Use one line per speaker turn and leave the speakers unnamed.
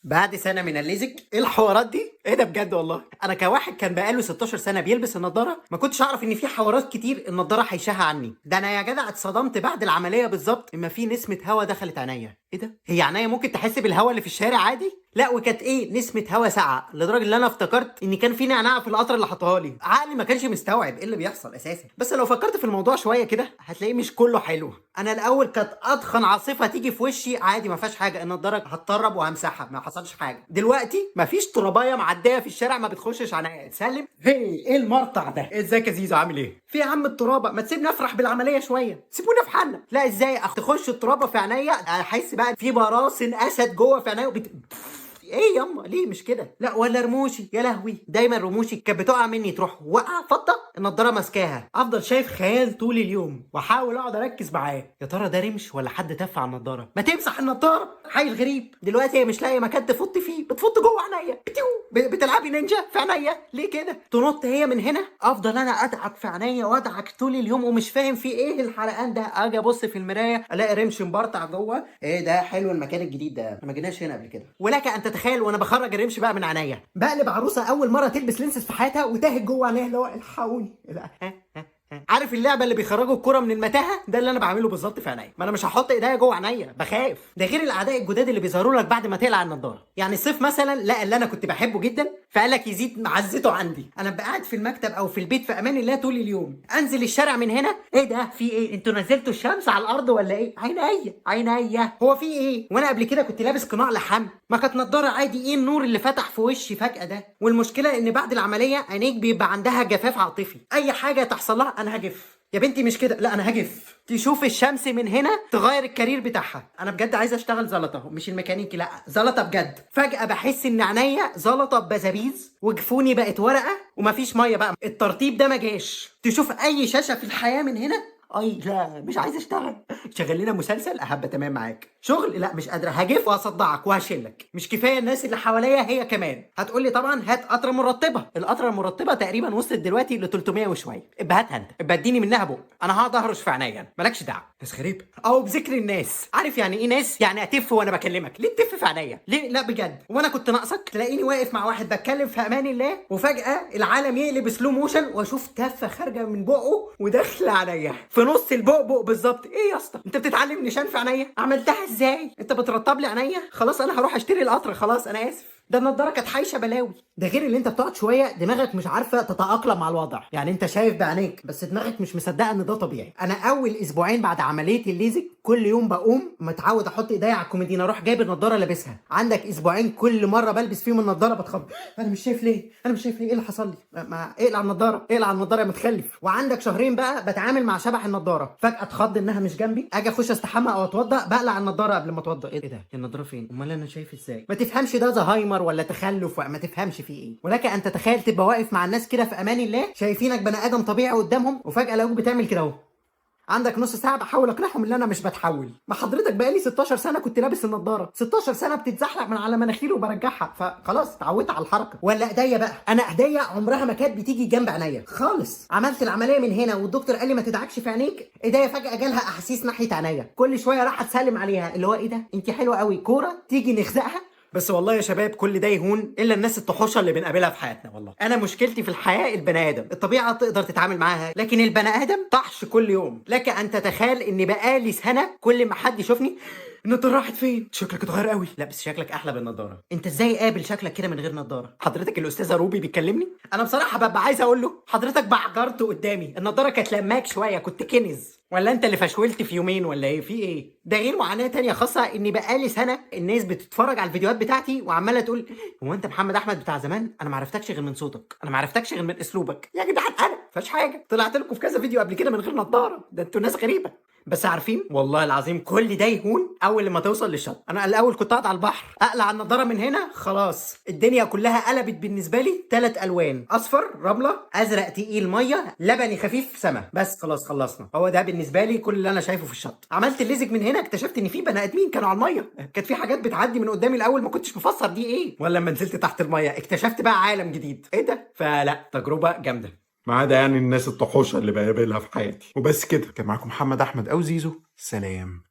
بعد سنة من الليزك، ايه الحوارات دي؟ ايه ده بجد والله؟ انا كواحد كان بقاله 16 سنة بيلبس النضارة ما كنتش اعرف ان في حوارات كتير النضارة هيشاها عني. ده انا يا جدع اتصدمت بعد العملية بالظبط اما في نسمة هوا دخلت عينيا. ايه ده؟ هي عينيا ممكن تحس بالهوا اللي في الشارع عادي؟ لا، وكانت ايه نسمة هوا ساقعة لدرجة ان انا افتكرت ان كان في نعناع في القطر اللي حطها لي. عقلي ما كانش مستوعب ايه اللي بيحصل اساسا. بس لو فكرت في الموضوع شوية كده هتلاقيه مش كله حلو. انا الاول كانت اضخن عاصفة تيجي في وشي عادي ما فيهاش حاجة، النضارة هتطرب وهمسحها ما حصلش حاجة. دلوقتي مفيش ترابايه معديه في الشارع ما بتخشش عليا. تسلم هي ايه المرطع ده؟ ازيك يا زيزو عامل ايه؟ في يا عم الترابه ما تسيبني افرح بالعمليه شويه، سيبونا في حالنا. لا ازاي تخش الترابه في عينيا احس بقى في براسن اسد جوه في عينيا ايه ياما ليه مش كده؟ لا ولا رموشي يا لهوي، دايما رموشي كانت بتقع مني تروح وقع فضه النضاره ماسكاها، افضل شايف خيال طول اليوم واحاول اقعد اركز معاه يا ترى ده رمش ولا حد تف على النضاره. ما تمسح النضاره حي الغريب. دلوقتي هي مش لاقيه مكان تفط فيه، بتفط جوه عينيا. بتلعبي نينجا في عينيا ليه كده؟ تنط هي من هنا، افضل انا ادعك في عينيا وادعك طول اليوم ومش فاهم في ايه الحرقان ده. اجي ابص في المرايه الاقي رمش مبرطع جوه. ايه ده؟ حلو المكان الجديد ده، ما جيناش هنا قبل كده. ولك ان تتخيل وانا بخرج الرمش بقى من عينيا بقلب عروسه اول مره تلبس لينسز في حياتها وتاهت جوه عينيها اللي هو الحقوني. عارف اللعبه اللي بيخرجوا الكره من المتاهه؟ ده اللي انا بعمله بالظبط في عينيا. ما انا مش هحط ايديا جوه عينيا، بخاف. ده غير الاعداء الجداد اللي بيظهروا لك بعد ما تقلع النضاره. يعني الصيف مثلا لقى اللي انا كنت بحبه جدا فقال لك يزيد معزته عندي. انا ببقى قاعد في المكتب او في البيت في امان الله طول اليوم، انزل الشارع من هنا ايه ده؟ في ايه؟ انتوا نزلتوا الشمس على الارض ولا ايه؟ عينيا عينيا، هو في ايه؟ وانا قبل كده كنت لابس قناع لحم، ما كانت نضاره عادي. ايه النور اللي فتح في وشي فجاه ده؟ والمشكله ان بعد العمليه عينيك بيبقى عندها جفاف عاطفي، اي حاجه تحصل لها انا هجف. يا بنتي مش كده، لا انا هجف. تشوف الشمس من هنا تغير الكارير بتاعها. انا بجد عايز اشتغل زلطه، مش الميكانيكي، لا زلطه بجد. فجاه بحس ان عينيا زلطه بزابيز وجفوني بقت ورقه ومفيش ميه بقى. الترطيب ده ما جاش. تشوف اي شاشه في الحياه من هنا اي لا مش عايز اشتغل. شغل لنا مسلسل احب تمام معاك. شغل لا مش قادره، هجف وهصدعك وهشلك. مش كفايه الناس اللي حواليا هي كمان. هتقول لي طبعا هات قطره مرطبه. القطره المرطبه تقريبا وصلت دلوقتي ل 300 وشويه. ابقى هاتها انت، ابقى اديني منها بق. انا هقعد اهرش في عينيا مالكش دعوه. بس غريب. او بذكر الناس، عارف يعني ايه ناس؟ يعني اتف وانا بكلمك. ليه تف في عينيا؟ ليه؟ لا بجد وانا كنت ناقصك تلاقيني واقف مع واحد بتكلم في امان الله وفجاه العالم يقلب سلو موشن واشوف تفه خارجه من بقه وداخله عليا في نص البقبق بالظبط. ايه يا اسطى انت بتتعلم نشان في عينيا؟ عملتها ازاي؟ انت بترطب لي عينيا؟ خلاص انا هروح اشتري القطر، خلاص انا اسف. ده النضاره كانت حايشه بلاوي. ده غير اللي انت بتقعد شويه دماغك مش عارفه تتاقلم مع الوضع. يعني انت شايف بعينيك بس دماغك مش مصدقه ان ده طبيعي. انا اول اسبوعين بعد عمليه الليزك كل يوم بقوم متعود احط ايديا على الكوميدينا اروح جايب النضاره لابسها. عندك اسبوعين كل مره بلبس فيهم النضاره بتخض. انا مش شايف ليه؟ انا مش شايف ليه؟ ايه اللي حصل لي؟ ما اقلع النضاره، اقلع النضاره يا متخلف. وعندك شهرين بقى بتعامل مع شبح النضاره، فجاه اتخض انها مش جنبي، اجي اخش استحمى او اتوضى بقلع النضاره قبل ما اتوضى. ايه ده؟ النضاره فين؟ امال انا شايف ازاي؟ ما تفهمش ده زهايمر ولا تخلف، ما تفهمش فيه ايه. ولك ان تتخيل تبقى واقف مع الناس كده في امان الله شايفينك بني ادم طبيعي قدامهم وفجاه لقوك بتعمل كده اهو. عندك نص ساعه بحاول اقنعهم ان انا مش بتحول. ما حضرتك بقالي 16 سنه كنت لابس النضاره، 16 سنه بتتزحلق من على مناخيري وبرجعها، فخلاص اتعودت على الحركه. ولا ايديا بقى، انا ايديا عمرها ما كانت بتيجي جنب عينيا خالص. عملت العمليه من هنا والدكتور قال لي ما تدعكش في عينيك. ايديا فجاه جالها احاسيس ناحيه عينيا، كل شويه راح اتسلم عليها اللي هو ايه ده انت حلوه قوي، كوره تيجي نخزقها. بس والله يا شباب كل ده يهون الا الناس الطحوشه اللي بنقابلها في حياتنا. والله انا مشكلتي في الحياه البني ادم، الطبيعه تقدر تتعامل معاها لكن البني ادم طحش كل يوم. لك ان تتخيل ان بقالي سنه كل ما حد يشوفني النضاره راحت فين؟ شكلك اتغير قوي. لا بس شكلك احلى بالنضاره. انت ازاي قابل شكلك كده من غير نضاره؟ حضرتك الاستاذه روبي بيكلمني. انا بصراحه ببقى عايز اقول له حضرتك بعجرت قدامي، النضاره كانت لماك شويه كنت كنز، ولا انت اللي فشولت في يومين ولا ايه؟ في ايه؟ ده غير معاناه تانية خاصه ان بقالي سنه الناس بتتفرج على الفيديوهات بتاعتي وعماله تقول هو انت محمد احمد بتاع زمان؟ انا ما عرفتكش غير من صوتك، انا ما عرفتكش غير من اسلوبك. يا جدعان انا فاش حاجه، طلعت لكم في كذا فيديو قبل كده من غير نضاره. ده انتوا ناس غريبه. بس عارفين والله العظيم كل ده يهون اول لما توصل للشط. انا الاول كنت قاعد على البحر اقلع النضاره من هنا خلاص الدنيا كلها قلبت بالنسبه لي 3 الوان: اصفر رمله، ازرق تقيل ميه، لبني خفيف سما. بس خلاص خلصنا. هو ده بالنسبه لي كل اللي انا شايفه في الشط. عملت الليزك من هنا اكتشفت ان في بني ادمين كانوا على الميه. كانت في حاجات بتعدي من قدامي الاول ما كنتش مفسر دي ايه، ولا لما نزلت تحت الميه اكتشفت بقى عالم جديد. ايه ده؟ فلا تجربه جامده.
ما عدا يعني الناس الطحوشة اللي بقابلها في حياتي. وبس كده، كان معاكم محمد أحمد أو زيزو. سلام.